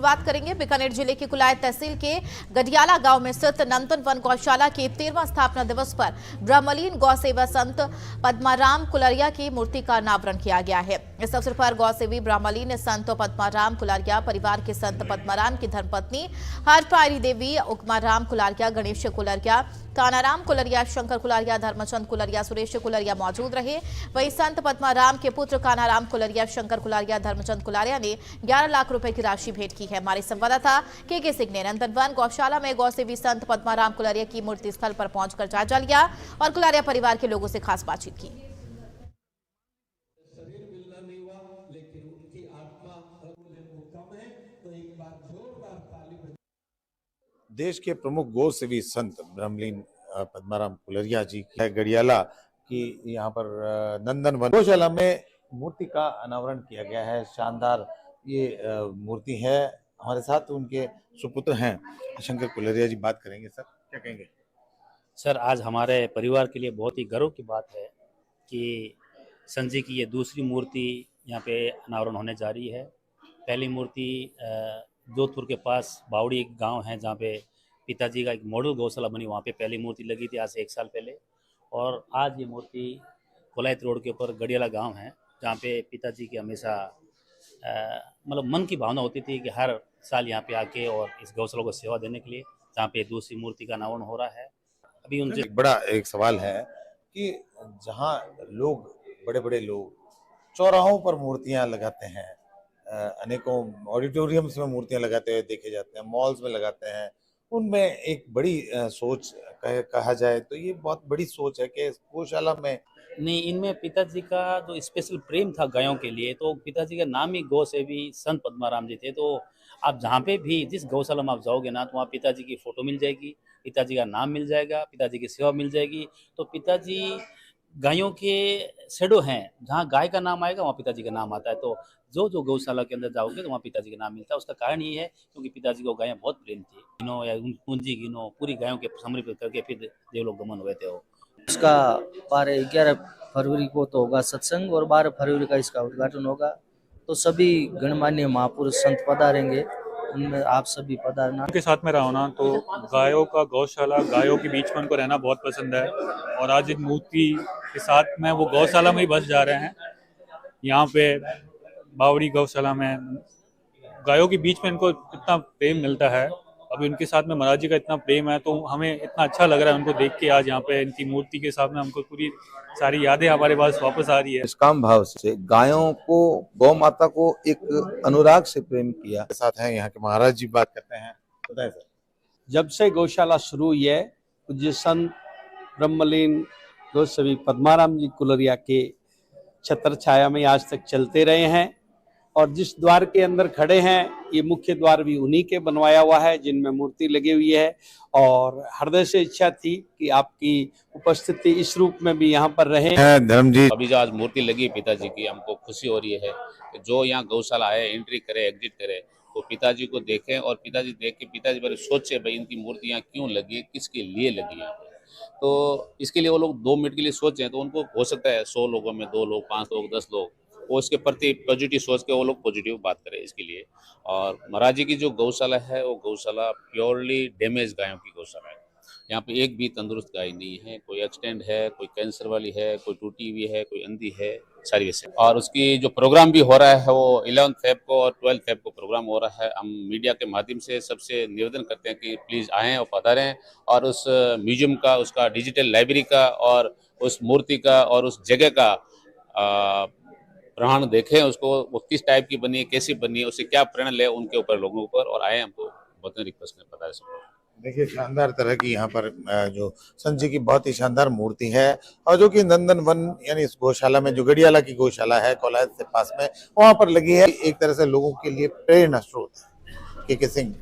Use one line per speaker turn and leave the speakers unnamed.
बात करेंगे बीकानेर जिले के कुलाय तहसील के गडियाला गांव में स्थित नंदन वन गौशाला के 13वां स्थापना दिवस पर ब्रह्मलीन गौ सेवा संत पद्माराम कुलरिया की मूर्ति का अनावरण किया गया है। इस अवसर पर गौ सेवी ब्रह्मलीन संत पद्माराम कुलरिया परिवार के संत पद्माराम की धर्मपत्नी हरपारी देवी, उकमाराम कुलरिया, गणेश कुलरिया, कानाराम कुलरिया, शंकर कुलरिया, धर्मचंद कुलरिया, सुरेश कुलरिया मौजूद रहे। वहीं संत पद्माराम के पुत्र कानाराम कुलरिया, शंकर कुलरिया, धर्मचंद कुलरिया ने 11 लाख रुपए की राशि भेंट की है। हमारे संवाददाता के सिंह ने नंदन वन गौशाला में गौसेवी संत पद्माराम कुलरिया की मूर्ति स्थल पर पहुंचकर जायजा लिया और कुलरिया परिवार के लोगों से खास बातचीत की।
देश के प्रमुख गौ सेवी संत ब्रह्मलीन पद्माराम कुलरिया जी है गडियाला की यहाँ पर नंदन वन गौशाला में मूर्ति का अनावरण किया गया है। शानदार ये मूर्ति है। हमारे साथ उनके सुपुत्र हैं शंकर कुलरिया जी, बात करेंगे। सर क्या कहेंगे?
सर आज हमारे परिवार के लिए बहुत ही गर्व की बात है कि संत जी की ये दूसरी मूर्ति यहाँ पे अनावरण होने जा रही है। पहली मूर्ति जोधपुर के पास बावड़ी एक गांव है जहाँ पे पिताजी का एक मॉडल गौशाला बनी, वहाँ पे पहली मूर्ति लगी थी आज से 1 साल पहले। और आज ये मूर्ति कोलायत रोड के ऊपर गडियाला गांव है जहाँ पे पिताजी की हमेशा मतलब मन की भावना होती थी कि हर साल यहाँ पे आके और इस गौशाला को सेवा देने के लिए, जहाँ पे दूसरी मूर्ति का अनावरण हो रहा है। अभी उनसे
बड़ा एक सवाल है कि जहाँ लोग बड़े बड़े लोग चौराहों पर मूर्तियां लगाते हैं, अनेकों ऑडिटोरियम्स में मूर्तियां लगाते हुए देखे जाते हैं, मॉल्स में लगाते हैं, उनमें एक बड़ी सोच कहा जाए तो ये बहुत बड़ी सोच है कि गौशाला में
नहीं, इनमें पिताजी का जो स्पेशल प्रेम था गायों के लिए, तो पिताजी का नाम ही गौ सेवी संत पद्माराम जी थे। तो आप जहाँ पे भी जिस गौशाला में आप जाओगे ना, तो वहाँ पिताजी की फोटो मिल जाएगी, पिताजी का नाम मिल जाएगा, पिताजी की सेवा मिल जाएगी। तो पिताजी गायों के शेडो हैं, जहाँ गाय का नाम आएगा वहाँ पिताजी का नाम आता है। तो जो गौशाला के अंदर जाओगे तो वहाँ पिताजी का नाम मिलता है। उसका कारण ये है क्योंकि पिताजी को गायें बहुत प्रेम थी। गिनो या पूंजी गिनो, पूरी गायों के समर्पित करके फिर देवलोक गमन हुए थे वो।
इसका 11 फरवरी को तो होगा सत्संग और 12 फरवरी का इसका उद्घाटन होगा। तो सभी गणमान्य महापुरुष संत पधारेंगे, उनमें आप सभी पधारना।
के साथ में रहो ना, तो गायों का गौशाला, गायों के बीच में उनको रहना बहुत पसंद है। और आज एक मूर्ति के साथ में वो गौशाला में ही बस जा रहे हैं। यहाँ पे बावड़ी गौशाला में गायों के बीच में इनको इतना प्रेम मिलता है। अभी उनके साथ में महाराज जी का इतना प्रेम है तो हमें इतना अच्छा लग रहा है उनको देख के। आज यहाँ पे इनकी मूर्ति के सामने हमको पूरी सारी यादें हमारे पास वापस आ रही है।
इस काम भाव से गायों को, गौ माता को एक अनुराग से प्रेम किया।
साथ हैं यहाँ के महाराज जी, बात करते हैं। बताएं सर।
जब से गौशाला शुरू हुई है, पूज्य संत ब्रह्मलीन गोस्वामी पद्माराम जी कुलरिया के छत्र छाया में आज तक चलते रहे हैं। और जिस द्वार के अंदर खड़े हैं, ये मुख्य द्वार भी उन्हीं के बनवाया हुआ है, जिनमें मूर्ति लगी हुई है। और हृदय से इच्छा थी कि आपकी उपस्थिति इस रूप में भी यहाँ पर रहे।
धर्म जी,
अभी जो आज मूर्ति लगी पिताजी की, हमको खुशी हो रही है कि जो यहाँ गौशाला है एंट्री करे, एग्जिट करे, तो पिताजी को देखें और पिताजी देख के पिताजी बारे सोचे भाई इनकी मूर्ति यहाँ क्यों लगी है, किसके लिए लगी है। तो इसके लिए वो लोग 2 मिनट के लिए सोचें तो उनको हो सकता है 100 लोगों में 2 लोग, 5 लोग, 10 लोग वो इसके प्रति पॉजिटिव सोच के वो लोग पॉजिटिव बात करें इसके लिए। और महाराज जी की जो गौशाला है वो गौशाला प्योरली डैमेज गायों की गौशाला है। यहाँ पे एक भी तंदुरुस्त गाय नहीं है, कोई एक्सीडेंट है, कोई कैंसर वाली है, कोई टूटी हुई है, कोई अंधी है, सारी वैसे। और उसकी जो प्रोग्राम भी हो रहा है वो 11 फेब को और 12 फेब को प्रोग्राम हो रहा है। हम मीडिया के माध्यम से सबसे निवेदन करते हैं कि प्लीज़ आएँ और पधारें और उस म्यूजियम का, उसका डिजिटल लाइब्रेरी का और उस मूर्ति का और उस जगह का प्रमाण देखें, उसको वो किस टाइप की बनी है, कैसी बनी है, उससे क्या प्रेरणा ले उनके ऊपर, लोगों ऊपर। और आए हमको बहुत रिक्वेस्ट में पता है।
देखिए शानदार तरह की यहाँ पर जो संत जी की बहुत ही शानदार मूर्ति है और जो कि नंदन वन यानी इस गौशाला में, जो गडियाला की गौशाला है कोलायत से पास में, वहाँ पर लगी है। एक तरह से लोगों के लिए प्रेरणा स्रोत है। के सिंह।